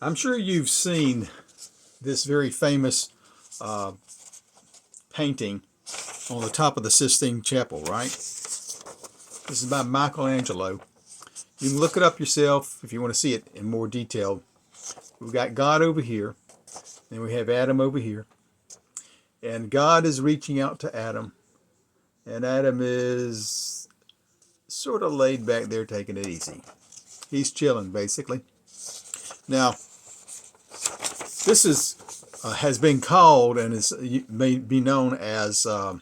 I'm sure you've seen this very famous uh, painting on the top of the Sistine Chapel, right? This is by Michelangelo. You can look it up yourself if you want to see it in more detail. We've got God over here, and we have Adam over here. And God is reaching out to Adam, and Adam is sort of laid back there taking it easy. He's chilling, basically. Now, this is has been called and is may be known as the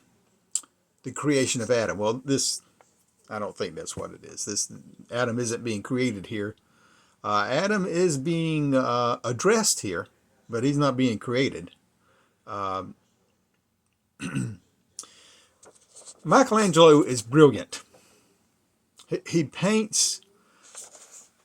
creation of Adam. Well, this I don't think that's what it is. This Adam isn't being created here. Adam is being addressed here, but he's not being created. Uh, Michelangelo is brilliant. He paints.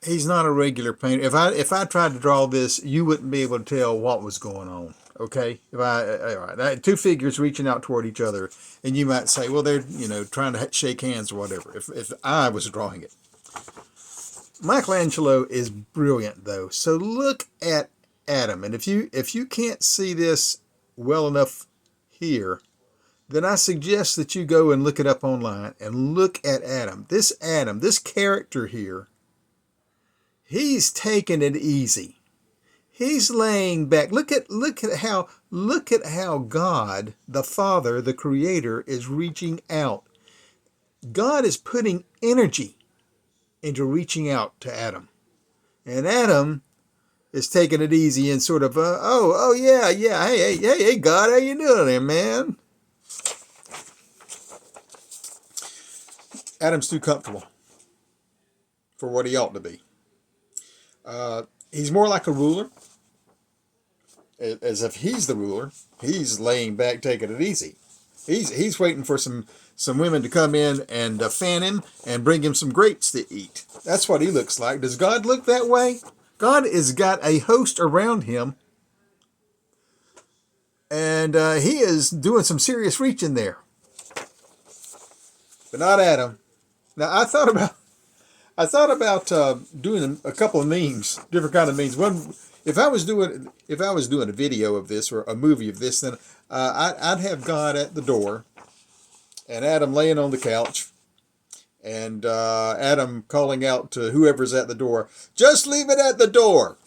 He's not a regular painter. If I tried to draw this, you wouldn't be able to tell what was going on. Okay, if all right, two figures reaching out toward each other, and you might say, well, they're trying to shake hands or whatever. If I was drawing it, Michelangelo is brilliant though. So look at Adam, and if you can't see this well enough here, then I suggest that you go and look it up online and look at Adam. This character here, he's taking it easy. He's laying back. Look at how God, the Father, the Creator, is reaching out. God is putting energy into reaching out to Adam. And Adam is taking it easy and sort of, oh yeah, hey, God, how you doing there, man? Adam's too comfortable for what he ought to be. He's more like a ruler, as if he's the ruler. He's laying back, taking it easy. He's waiting for some women to come in and fan him and bring him some grapes to eat. That's what he looks like. Does God look that way? God has got a host around him, and he is doing some serious reaching there. But not Adam. Now I thought about doing a couple of memes, different kind of memes. One, if I was doing a video of this or a movie of this, then I'd have God at the door, and Adam laying on the couch, and Adam calling out to whoever's at the door, "Just leave it at the door."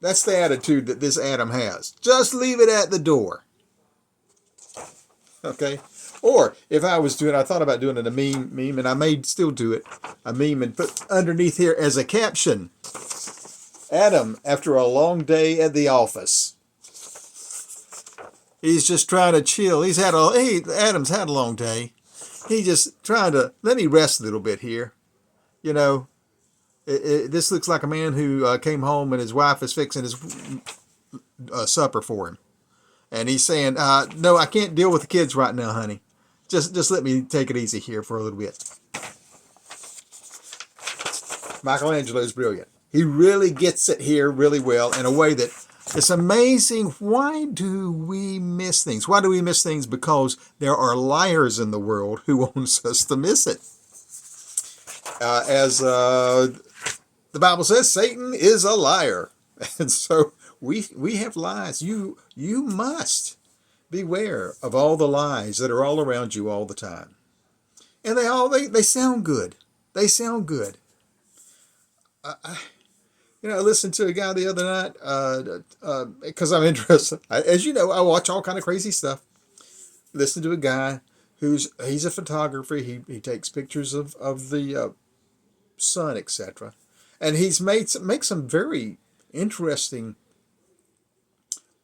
That's the attitude that this Adam has. Just leave it at the door. Okay. Or if I was doing, I thought about doing it a meme, and I may still do it, a meme, and put underneath here as a caption, Adam, after a long day at the office. He's just trying to chill. Adam's had a long day. He's just trying to, let me rest a little bit here. This looks like a man who came home and his wife is fixing his supper for him. And he's saying, no, I can't deal with the kids right now, honey. Just let me take it easy here for a little bit. Michelangelo is brilliant. He really gets it here really well in a way that it's amazing. Why do we miss things? Why do we miss things? Because there are liars in the world who wants us to miss it. As the Bible says, Satan is a liar. And so we have lies. You must beware of all the lies that are all around you all the time. And they sound good. They sound good. I listened to a guy the other night because I'm interested. As you know, I watch all kind of crazy stuff. Listen to a guy he's a photographer. He takes pictures of the sun, etc. And he's makes some very interesting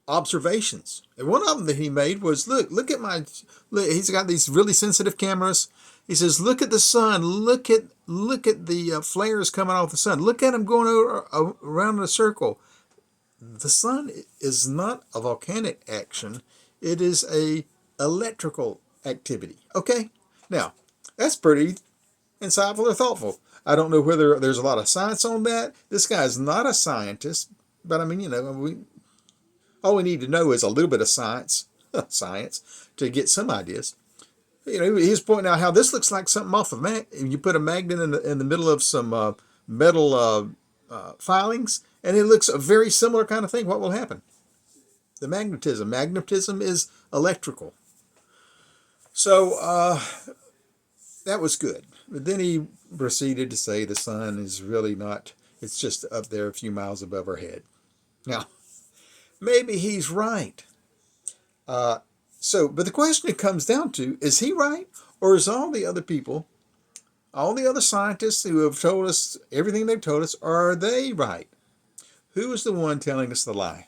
observations. And one of them that he made was, look at he's got these really sensitive cameras. He says, look at the sun. Look at the flares coming off the sun. Look at them going around in a circle. The sun is not a volcanic action. It is a electrical activity. Okay? Now, that's pretty insightful or thoughtful. I don't know whether there's a lot of science on that. This guy's not a scientist, but I mean, all we need to know is a little bit of science to get some ideas. He's pointing out how this looks like something off of you put a magnet in the middle of some metal filings, and it looks a very similar kind of thing, what will happen? The magnetism. Magnetism is electrical. So that was good. But then he proceeded to say the sun is really not, it's just up there a few miles above our head. Now, maybe he's right. But the question it comes down to, is he right? Or is all the other people, all the other scientists who have told us everything they've told us, are they right? Who is the one telling us the lie?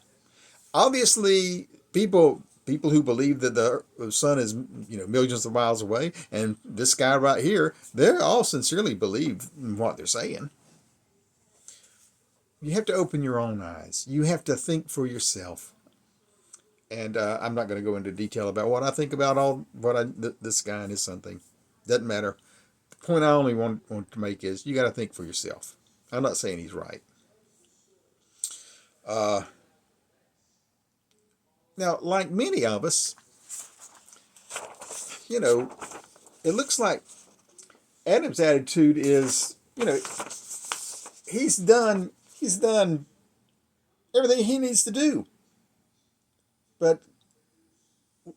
Obviously, people who believe that the sun is, millions of miles away, and this guy right here, they all sincerely believe in what they're saying. You have to open your own eyes. You have to think for yourself. And I'm not going to go into detail about what I think about this guy and his son thing. Doesn't matter. The point I only want to make is you got to think for yourself. I'm not saying he's right. Now, like many of us, it looks like Adam's attitude is, he's done everything he needs to do. But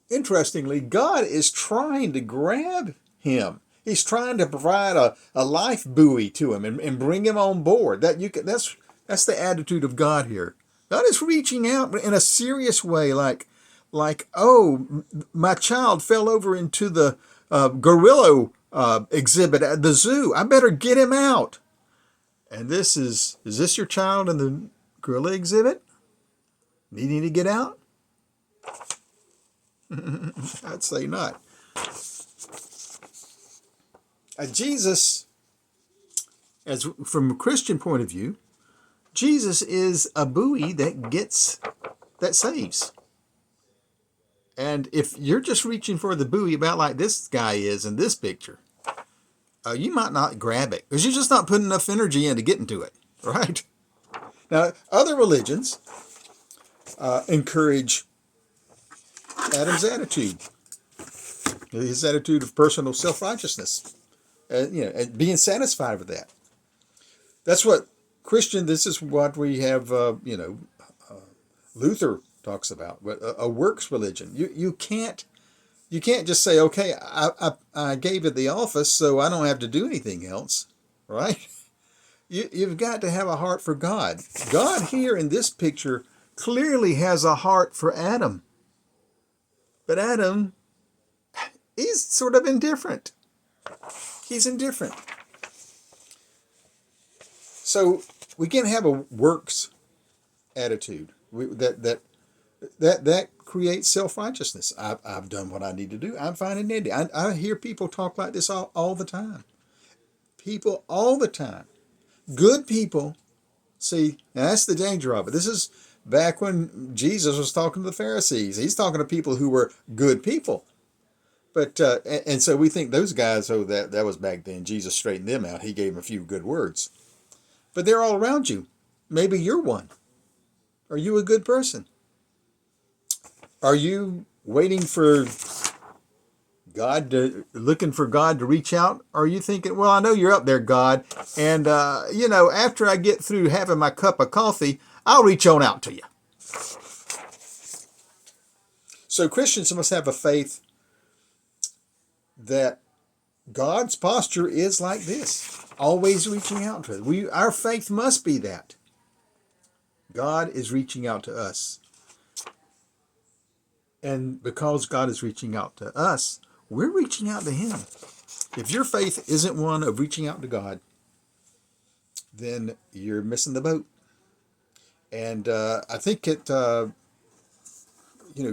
interestingly, God is trying to grab him. He's trying to provide a life buoy to him and bring him on board. That's the attitude of God here. God is reaching out in a serious way, like, oh, my child fell over into the gorilla exhibit at the zoo. I better get him out. And is this your child in the gorilla exhibit? Needing to get out? I'd say not. Jesus, from a Christian point of view, Jesus is a buoy that saves. And if you're just reaching for the buoy about like this guy is in this picture, you might not grab it because you're just not putting enough energy into getting to it, right? Now, other religions encourage Adam's attitude, his attitude of personal self-righteousness, and being satisfied with that. That's what this is what we have, Luther talks about, a works religion. You can't just say, okay, I gave it the office, so I don't have to do anything else, right? You've got to have a heart for God. God here in this picture clearly has a heart for Adam. But Adam, he's sort of indifferent. He's indifferent. So we can have a works attitude that creates self-righteousness. I've done what I need to do. I'm fine and dandy. I hear people talk like this all the time. People all the time. Good people. See, and that's the danger of it. This is back when Jesus was talking to the Pharisees. He's talking to people who were good people. But and so we think those guys, that was back then. Jesus straightened them out. He gave them a few good words. But they're all around you. Maybe you're one. Are you a good person? Are you waiting for looking for God to reach out? Or are you thinking, well, I know you're up there, God, and after I get through having my cup of coffee, I'll reach on out to you. So Christians must have a faith that God's posture is like this, always reaching out to us. Our faith must be that. God is reaching out to us. And because God is reaching out to us, we're reaching out to him. If your faith isn't one of reaching out to God, then you're missing the boat. And I think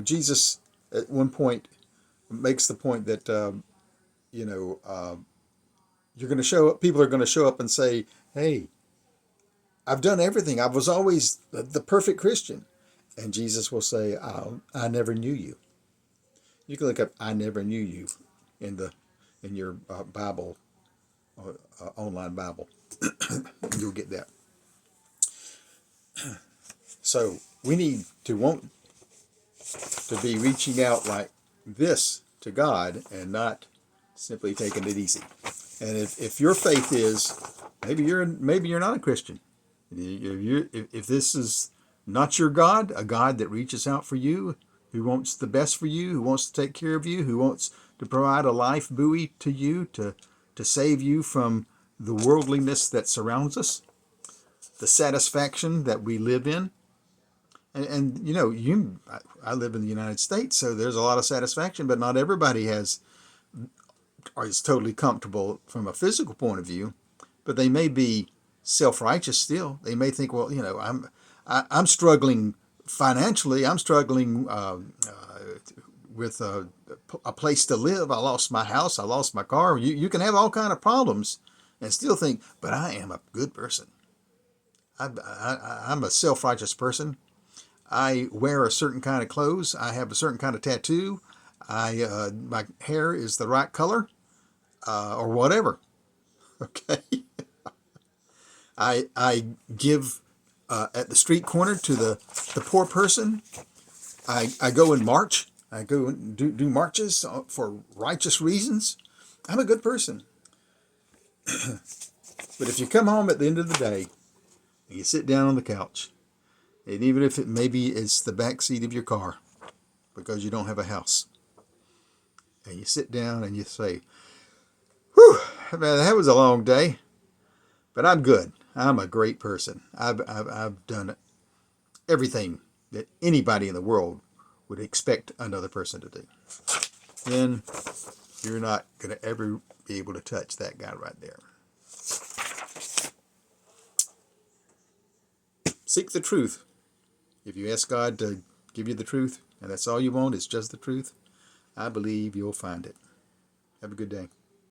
Jesus at one point makes the point that, you're going to show up, people are going to show up and say, hey, I've done everything. I was always the perfect Christian. And Jesus will say, I never knew you. You can look up, I never knew you in your Bible, online Bible. You'll get that. So we need to want to be reaching out like this to God and not simply taking it easy. And if your faith is, maybe you're not a Christian. If this is not your God, a God that reaches out for you, who wants the best for you, who wants to take care of you, who wants to provide a life buoy to you, to save you from the worldliness that surrounds us, the satisfaction that we live in. And you know, I live in the United States, so there's a lot of satisfaction, but not everybody has or is totally comfortable from a physical point of view, but they may be self-righteous still. They may think, well, you know, I'm struggling financially. I'm struggling with a place to live. I lost my house. I lost my car. You can have all kind of problems and still think, but I am a good person. I'm a self-righteous person. I wear a certain kind of clothes. I have a certain kind of tattoo. My hair is the right color, or whatever. Okay. I give at the street corner to the poor person. I go and march. I go and do marches for righteous reasons. I'm a good person. But if you come home at the end of the day and you sit down on the couch, and even if maybe it's the back seat of your car because you don't have a house, and you sit down and you say, "Whew, man, that was a long day, but I'm good. I'm a great person. I've done everything that anybody in the world would expect another person to do," then you're not going to ever be able to touch that guy right there. Seek the truth. If you ask God to give you the truth, and that's all you want is just the truth, I believe you'll find it. Have a good day.